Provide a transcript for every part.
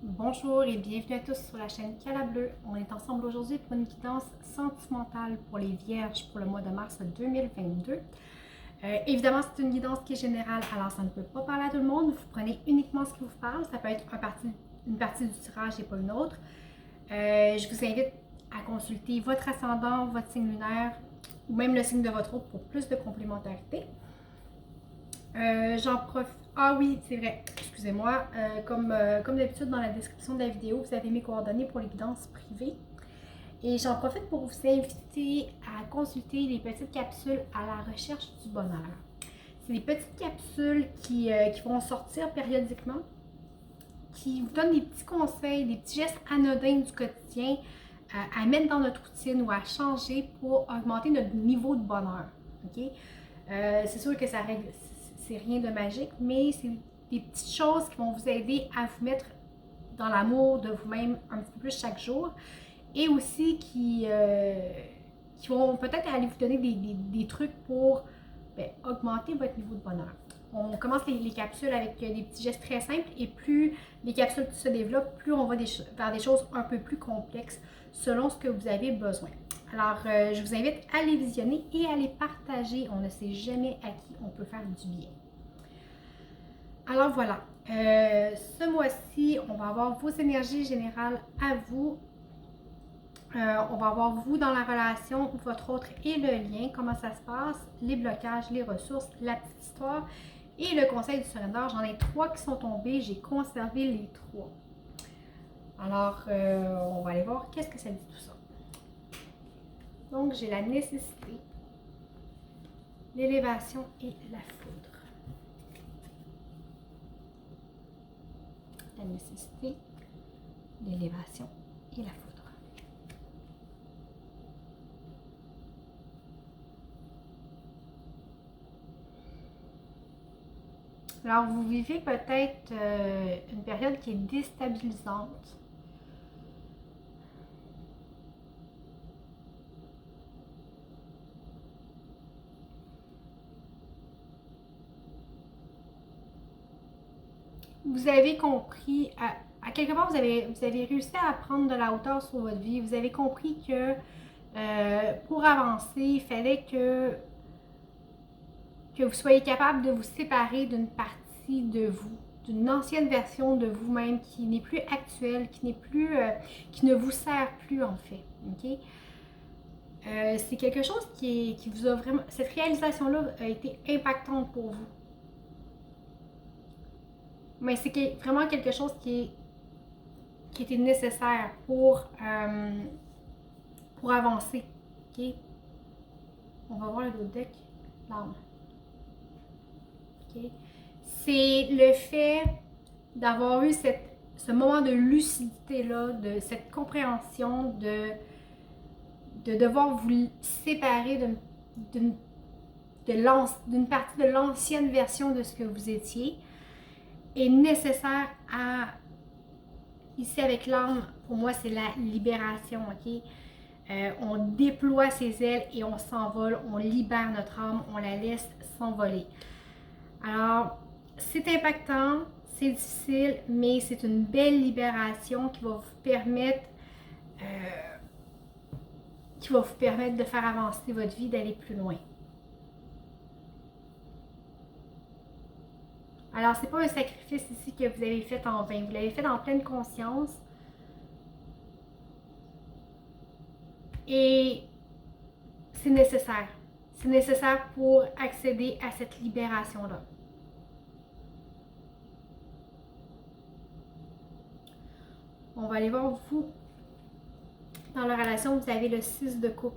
Bonjour et bienvenue à tous sur la chaîne Cala Bleu. On est ensemble aujourd'hui pour une guidance sentimentale pour les Vierges pour le mois de mars 2022. Évidemment, c'est une guidance qui est générale, alors ça ne peut pas parler à tout le monde. Vous prenez uniquement ce qui vous parle. Ça peut être une partie du tirage et pas une autre. Je vous invite à consulter votre ascendant, votre signe lunaire ou même le signe de votre autre pour plus de complémentarité. J'en profite. Ah oui, c'est vrai. Excusez-moi. Comme d'habitude, dans la description de la vidéo, vous avez mes coordonnées pour les guidances privées. Et j'en profite pour vous inviter à consulter les petites capsules à la recherche du bonheur. C'est des petites capsules qui vont sortir périodiquement, qui vous donnent des petits conseils, des petits gestes anodins du quotidien à mettre dans notre routine ou à changer pour augmenter notre niveau de bonheur. Okay? C'est sûr que ça règle, c'est rien de magique, mais c'est des petites choses qui vont vous aider à vous mettre dans l'amour de vous-même un petit peu plus chaque jour et aussi qui vont peut-être aller vous donner des trucs pour augmenter votre niveau de bonheur. On commence les capsules avec des petits gestes très simples et plus les capsules se développent, plus on va vers des choses un peu plus complexes selon ce que vous avez besoin. Alors, je vous invite à les visionner et à les partager. On ne sait jamais à qui on peut faire du bien. Alors voilà, ce mois-ci, on va avoir vos énergies générales à vous. On va avoir vous dans la relation, votre autre et le lien, comment ça se passe, les blocages, les ressources, la petite histoire et le conseil du surrender. J'en ai 3 qui sont tombés, j'ai conservé les 3. Alors, on va aller voir qu'est-ce que ça dit tout ça. Donc, j'ai la nécessité, l'élévation et la foudre. La nécessité, l'élévation et la foudre. Alors, vous vivez peut-être une période qui est déstabilisante. Vous avez compris, à quelque part, vous avez réussi à prendre de la hauteur sur votre vie. Vous avez compris que pour avancer, il fallait que vous soyez capable de vous séparer d'une partie de vous, d'une ancienne version de vous-même qui n'est plus actuelle, qui ne vous sert plus en fait. Okay? C'est quelque chose qui vous a vraiment. Cette réalisation-là a été impactante pour vous. Mais c'est vraiment quelque chose qui était nécessaire pour avancer. Okay? On va voir le dos deck. L'arme. Okay? C'est le fait d'avoir eu ce moment de lucidité-là, de cette compréhension de devoir vous séparer d'une partie de l'ancienne version de ce que vous étiez est nécessaire à ici avec l'âme. Pour moi, c'est la libération, ok? On déploie ses ailes et on s'envole, on libère notre âme, on la laisse s'envoler. Alors, c'est impactant, c'est difficile, mais c'est une belle libération qui va vous permettre de faire avancer votre vie, d'aller plus loin. Alors, c'est pas un sacrifice ici que vous avez fait en vain, vous l'avez fait en pleine conscience. Et c'est nécessaire. C'est nécessaire pour accéder à cette libération-là. On va aller voir vous. Dans la relation, vous avez le 6 de coupe.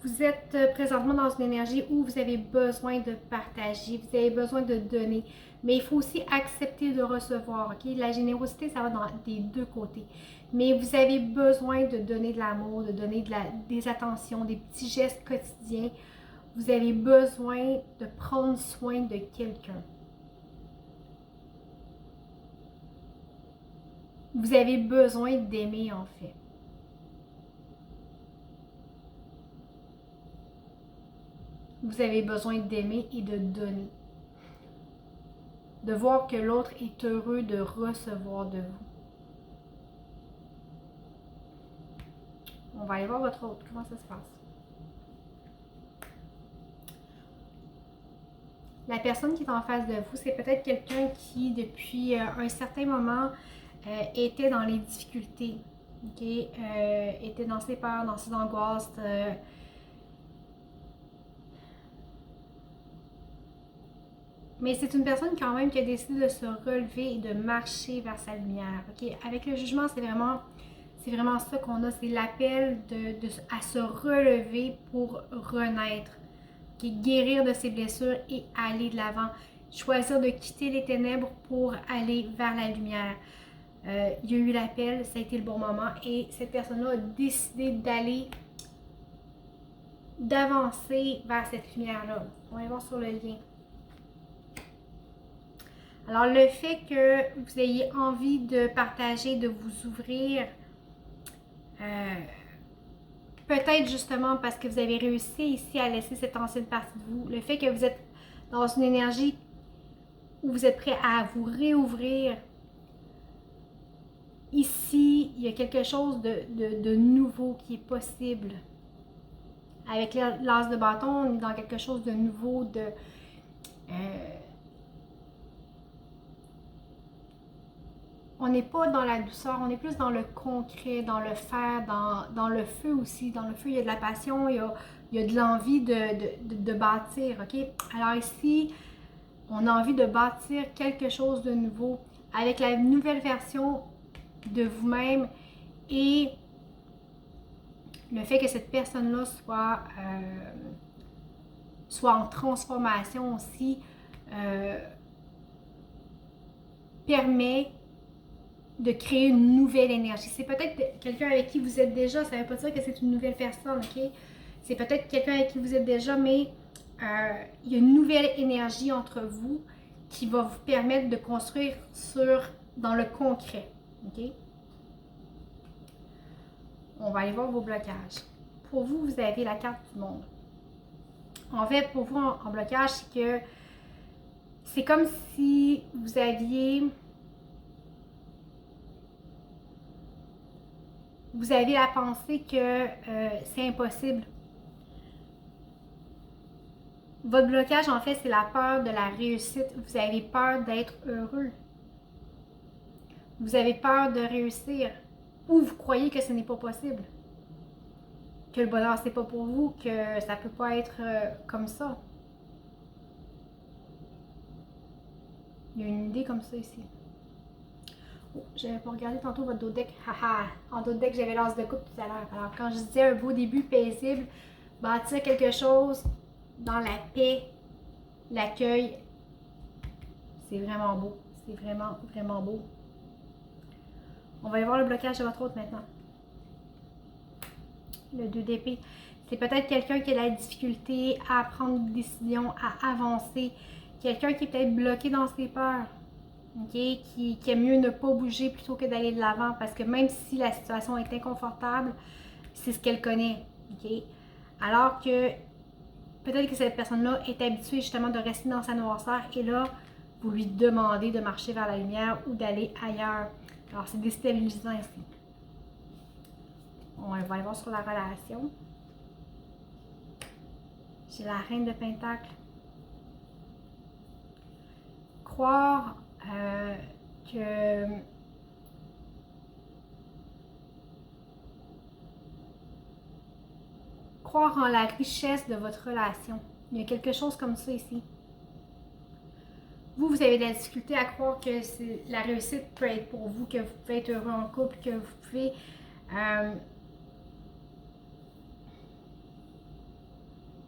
Vous êtes présentement dans une énergie où vous avez besoin de partager, vous avez besoin de donner. Mais il faut aussi accepter de recevoir. Okay? La générosité, ça va des deux côtés. Mais vous avez besoin de donner de l'amour, de donner des attentions, des petits gestes quotidiens. Vous avez besoin de prendre soin de quelqu'un. Vous avez besoin d'aimer en fait. Vous avez besoin d'aimer et de donner. de voir que l'autre est heureux de recevoir de vous. On va aller voir votre autre. Comment ça se passe? La personne qui est en face de vous, c'est peut-être quelqu'un qui, depuis un certain moment, était dans les difficultés, okay? Était dans ses peurs, dans ses angoisses. Mais c'est une personne quand même qui a décidé de se relever et de marcher vers sa lumière. Okay? Avec le jugement, c'est vraiment ça qu'on a. C'est l'appel à se relever pour renaître. Okay? Guérir de ses blessures et aller de l'avant. Choisir de quitter les ténèbres pour aller vers la lumière. Il y a eu l'appel, ça a été le bon moment et cette personne-là a décidé d'avancer vers cette lumière-là. On va voir sur le lien. Alors, le fait que vous ayez envie de partager, de vous ouvrir, peut-être justement parce que vous avez réussi ici à laisser cette ancienne partie de vous, le fait que vous êtes dans une énergie où vous êtes prêt à vous réouvrir, ici, il y a quelque chose de nouveau qui est possible. Avec l'as de bâton, on est dans quelque chose de nouveau, on n'est pas dans la douceur, on est plus dans le concret, dans le faire, dans le feu aussi. Dans le feu, il y a de la passion, il y a de l'envie de bâtir, ok? Alors ici, on a envie de bâtir quelque chose de nouveau avec la nouvelle version de vous-même et le fait que cette personne-là soit en transformation aussi permet de créer une nouvelle énergie. C'est peut-être quelqu'un avec qui vous êtes déjà, ça ne veut pas dire que c'est une nouvelle personne, ok? C'est peut-être quelqu'un avec qui vous êtes déjà, mais il y a une nouvelle énergie entre vous qui va vous permettre de construire dans le concret, ok? On va aller voir vos blocages. Pour vous, vous avez la carte du monde. En fait, pour vous, en blocage, c'est que c'est comme si vous aviez la pensée que c'est impossible. Votre blocage, en fait, c'est la peur de la réussite. Vous avez peur d'être heureux. Vous avez peur de réussir. Ou vous croyez que ce n'est pas possible. Que le bonheur, c'est pas pour vous, que ça peut pas être comme ça. Il y a une idée comme ça ici. Oh, j'avais pas regardé tantôt votre dos deck. Haha! En dos deck, j'avais l'as de coupe tout à l'heure. Alors, quand je disais un beau début paisible, bâtir quelque chose dans la paix, l'accueil, c'est vraiment beau. C'est vraiment, vraiment beau. On va aller voir le blocage de votre autre maintenant. Le 2 d'épée. C'est peut-être quelqu'un qui a la difficulté à prendre des décisions, à avancer. Quelqu'un qui est peut-être bloqué dans ses peurs. Okay? Qui aime mieux ne pas bouger plutôt que d'aller de l'avant. Parce que même si la situation est inconfortable, c'est ce qu'elle connaît. Okay? Alors que peut-être que cette personne-là est habituée justement de rester dans sa noirceur. Et là, vous lui demandez de marcher vers la lumière ou d'aller ailleurs. Alors, c'est déstabilisant ici. On va aller voir sur la relation. J'ai la reine de Pentacle. Croire que croire en la richesse de votre relation. Il y a quelque chose comme ça ici. Vous avez de la difficulté à croire que la réussite peut être pour vous, que vous pouvez être heureux en couple, que vous pouvez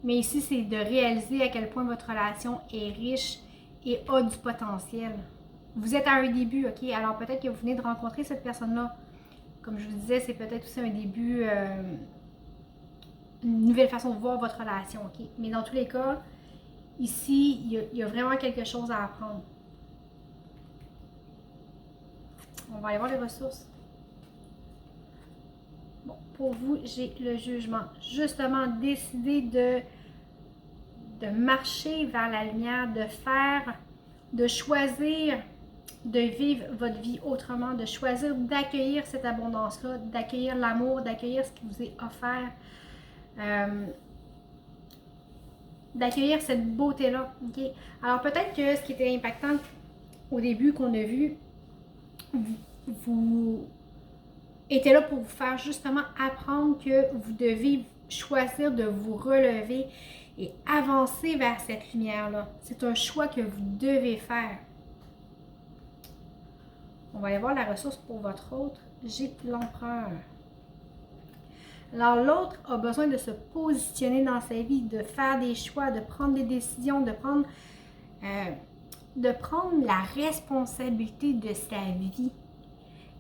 mais ici, c'est de réaliser à quel point votre relation est riche et a du potentiel. Vous êtes à un début, ok? Alors peut-être que vous venez de rencontrer cette personne-là. Comme je vous disais, c'est peut-être aussi un début, une nouvelle façon de voir votre relation, ok? Mais dans tous les cas, ici, il y a vraiment quelque chose à apprendre. On va aller voir les ressources. Bon, pour vous, j'ai le jugement. Justement, décider de marcher vers la lumière, de faire de choisir de vivre votre vie autrement, de choisir d'accueillir cette abondance-là, d'accueillir l'amour, d'accueillir ce qui vous est offert, d'accueillir cette beauté-là. Okay? Alors peut-être que ce qui était impactant au début qu'on a vu, vous était là pour vous faire justement apprendre que vous devez choisir de vous relever et avancer vers cette lumière-là. C'est un choix que vous devez faire. On va aller voir la ressource pour votre autre. J'ai l'empereur. Alors l'autre a besoin de se positionner dans sa vie, de faire des choix, de prendre des décisions, de prendre la responsabilité de sa vie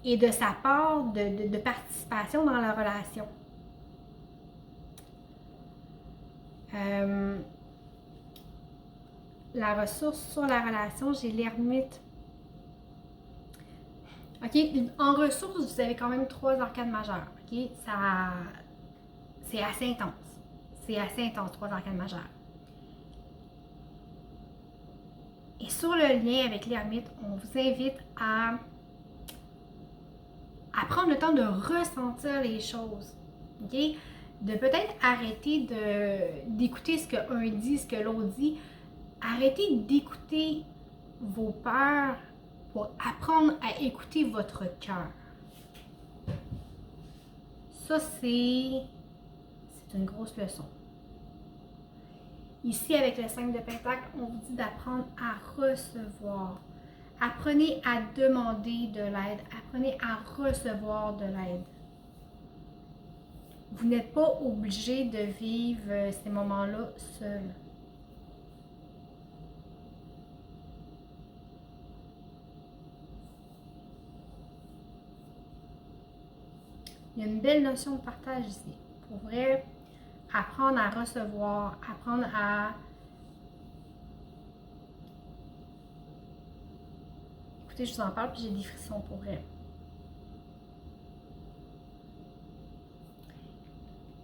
et de sa part de participation dans la relation. La ressource sur la relation, j'ai l'ermite. OK? En ressources, vous avez quand même 3 arcanes majeures. OK? C'est assez intense. C'est assez intense, 3 arcanes majeures. Et sur le lien avec l'ermite, on vous invite à prendre le temps de ressentir les choses. OK? De peut-être arrêter d'écouter ce qu'un dit, ce que l'autre dit. Arrêtez d'écouter vos peurs pour apprendre à écouter votre cœur. Ça, c'est une grosse leçon. Ici, avec le 5 de Pentacle, on vous dit d'apprendre à recevoir. Apprenez à demander de l'aide. Apprenez à recevoir de l'aide. Vous n'êtes pas obligé de vivre ces moments-là seul. Il y a une belle notion de partage ici. Pour vrai, apprendre à recevoir, apprendre à... Écoutez, je vous en parle puis j'ai des frissons pour vrai.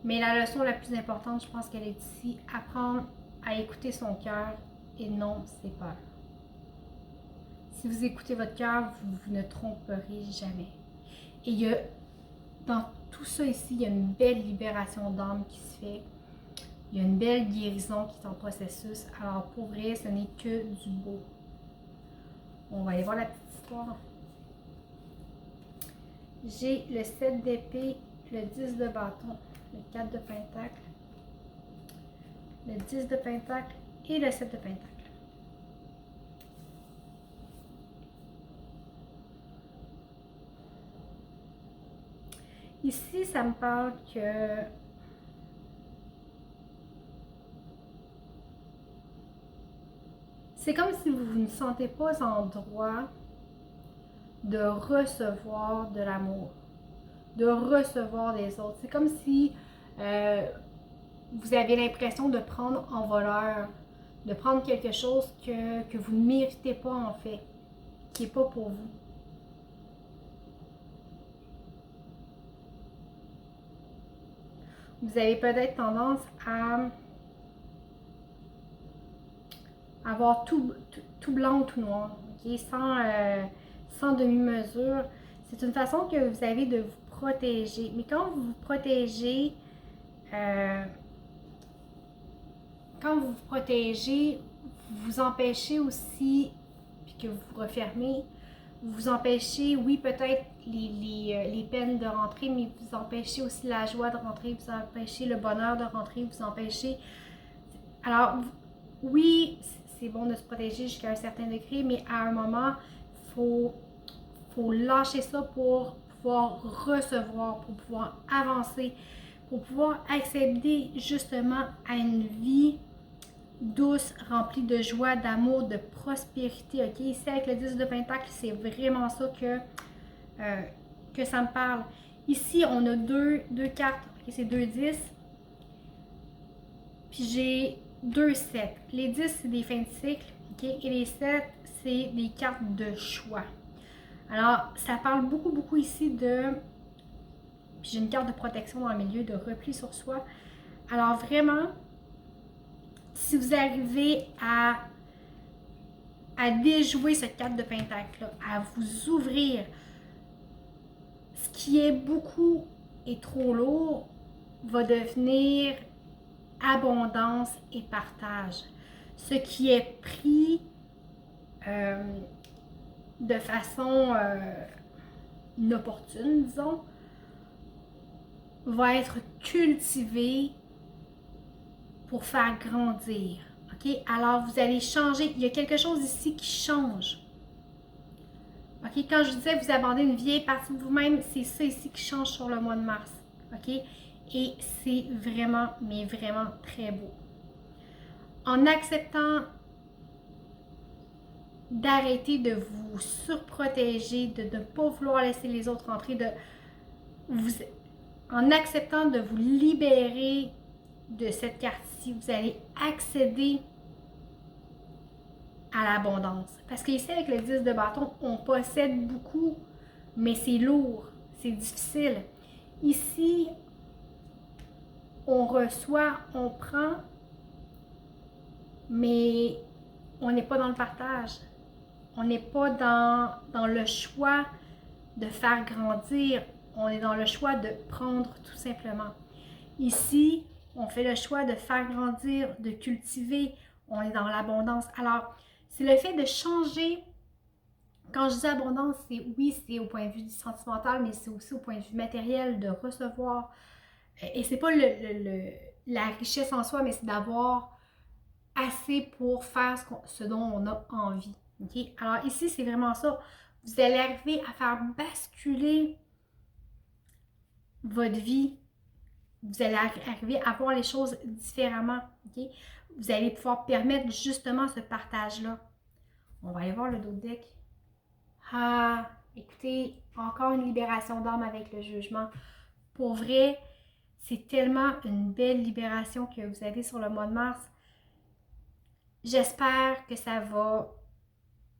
Mais la leçon la plus importante, je pense qu'elle est ici. Apprendre à écouter son cœur et non ses peurs. Si vous écoutez votre cœur, vous ne tromperez jamais. Et il y a, dans tout ça ici, il y a une belle libération d'âme qui se fait. Il y a une belle guérison qui est en processus. Alors pour vrai, ce n'est que du beau. On va aller voir la petite histoire. J'ai le 7 d'épée, le 10 de bâton, le 4 de pentacle, le 10 de pentacle et le 7 de pentacle. Ici, ça me parle que c'est comme si vous ne sentez pas en droit de recevoir de l'amour, de recevoir des autres. C'est comme si vous avez l'impression de prendre en voleur, de prendre quelque chose que vous ne méritez pas en fait, qui n'est pas pour vous. Vous avez peut-être tendance à avoir tout blanc ou tout noir, okay? Sans demi-mesure. C'est une façon que vous avez de vous protéger. Mais quand vous vous protégez, vous empêchez aussi, puis que vous vous refermez, vous empêchez, oui, peut-être les peines de rentrer, mais vous empêchez aussi la joie de rentrer, vous empêchez le bonheur de rentrer, vous empêchez... Alors, oui, c'est bon de se protéger jusqu'à un certain degré, mais à un moment, il faut lâcher ça pour pouvoir recevoir, pour pouvoir avancer, pour pouvoir accéder justement à une vie douce, remplie de joie, d'amour, de prospérité. Ok, ici avec le 10 de Pentacle, c'est vraiment ça que ça me parle. Ici, on a deux cartes, okay, c'est 2 10. Puis j'ai 2 7. Les 10, c'est des fins de cycle, okay, et les 7, c'est des cartes de choix. Alors, ça parle beaucoup ici de... Puis j'ai une carte de protection dans le milieu, de repli sur soi. Alors vraiment, si vous arrivez à à déjouer ce 4 de pentacle-là, à vous ouvrir. Ce qui est beaucoup et trop lourd va devenir abondance et partage. Ce qui est pris de façon inopportune, disons, va être cultivé pour faire grandir. OK? Alors, vous allez changer. Il y a quelque chose ici qui change. OK? Quand je disais vous abandonnez une vieille partie de vous-même, c'est ça ici qui change sur le mois de mars. OK? Et c'est vraiment, mais vraiment très beau. En acceptant d'arrêter de vous surprotéger, de ne pas vouloir laisser les autres entrer, en acceptant de vous libérer de cette carte-ci, vous allez accéder à l'abondance. Parce qu'ici, avec le 10 de bâton, on possède beaucoup, mais c'est lourd, c'est difficile. Ici, on reçoit, on prend, mais on n'est pas dans le partage. On n'est pas dans le choix de faire grandir. On est dans le choix de prendre tout simplement. Ici, on fait le choix de faire grandir, de cultiver. On est dans l'abondance. Alors, c'est le fait de changer. Quand je dis abondance, c'est oui, c'est au point de vue sentimental, mais c'est aussi au point de vue matériel, de recevoir. Et c'est pas la richesse en soi, mais c'est d'avoir assez pour faire ce dont on a envie. Okay? Alors ici, c'est vraiment ça. Vous allez arriver à faire basculer votre vie. Vous allez arriver à voir les choses différemment. Okay? Vous allez pouvoir permettre justement ce partage-là. On va aller voir le dos de deck. Ah, écoutez, encore une libération d'âme avec le jugement. Pour vrai, c'est tellement une belle libération que vous avez sur le mois de mars. J'espère que ça va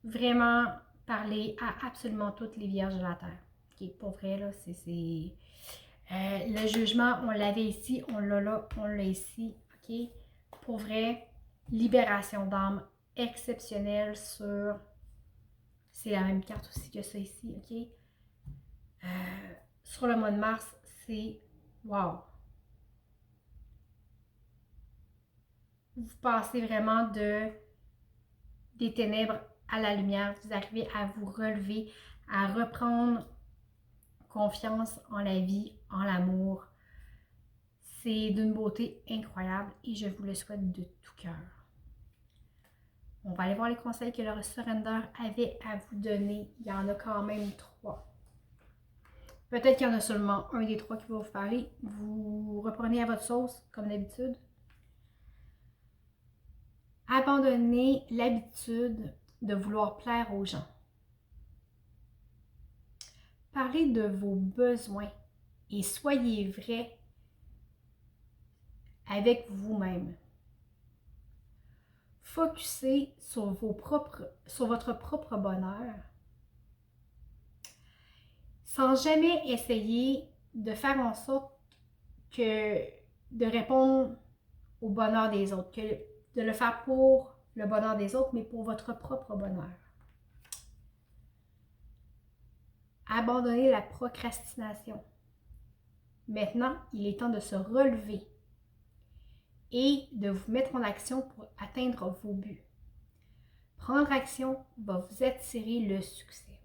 vraiment parler à absolument toutes les vierges de la Terre. Okay, pour vrai, là, c'est le jugement, on l'avait ici, on l'a là, on l'a ici. OK? Pour vrai, libération d'âme exceptionnelle sur... C'est la même carte aussi que ça ici, OK? Sur le mois de mars, c'est... Wow! Vous passez vraiment des ténèbres à la lumière. Vous arrivez à vous relever, à reprendre confiance en la vie, en l'amour. C'est d'une beauté incroyable et je vous le souhaite de tout cœur. On va aller voir les conseils que le Surrender avait à vous donner. Il y en a quand même 3. Peut-être qu'il y en a seulement un des 3 qui va vous parler. Vous reprenez à votre sauce, comme d'habitude. Abandonnez l'habitude de vouloir plaire aux gens. Parlez de vos besoins et soyez vrai avec vous-même. Focussez sur votre propre bonheur sans jamais essayer de faire en sorte que de répondre au bonheur des autres, que de le faire pour le bonheur des autres, mais pour votre propre bonheur. Abandonnez la procrastination. Maintenant, il est temps de se relever et de vous mettre en action pour atteindre vos buts. Prendre action va vous attirer le succès.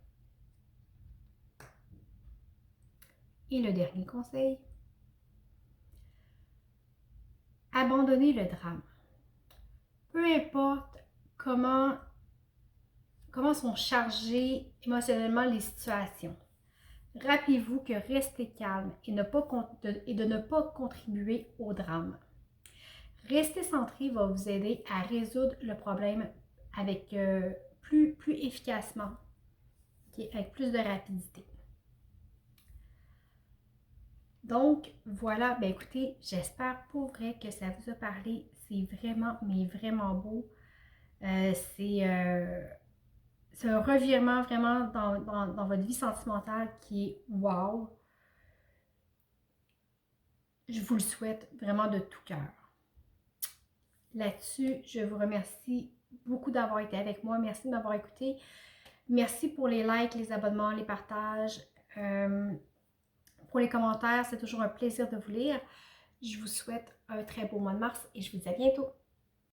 Et le dernier conseil, abandonnez le drame. Peu importe comment sont chargées émotionnellement les situations. Rappelez-vous que rester calme et de ne pas contribuer au drame. Rester centré va vous aider à résoudre le problème avec plus efficacement, okay, avec plus de rapidité. Donc, voilà, ben écoutez, j'espère pour vrai que ça vous a parlé. C'est vraiment, mais vraiment beau. C'est un revirement vraiment dans votre vie sentimentale qui est wow. Je vous le souhaite vraiment de tout cœur. Là-dessus, je vous remercie beaucoup d'avoir été avec moi. Merci de m'avoir écouté. Merci pour les likes, les abonnements, les partages. Pour les commentaires, c'est toujours un plaisir de vous lire. Je vous souhaite un très beau mois de mars et je vous dis à bientôt.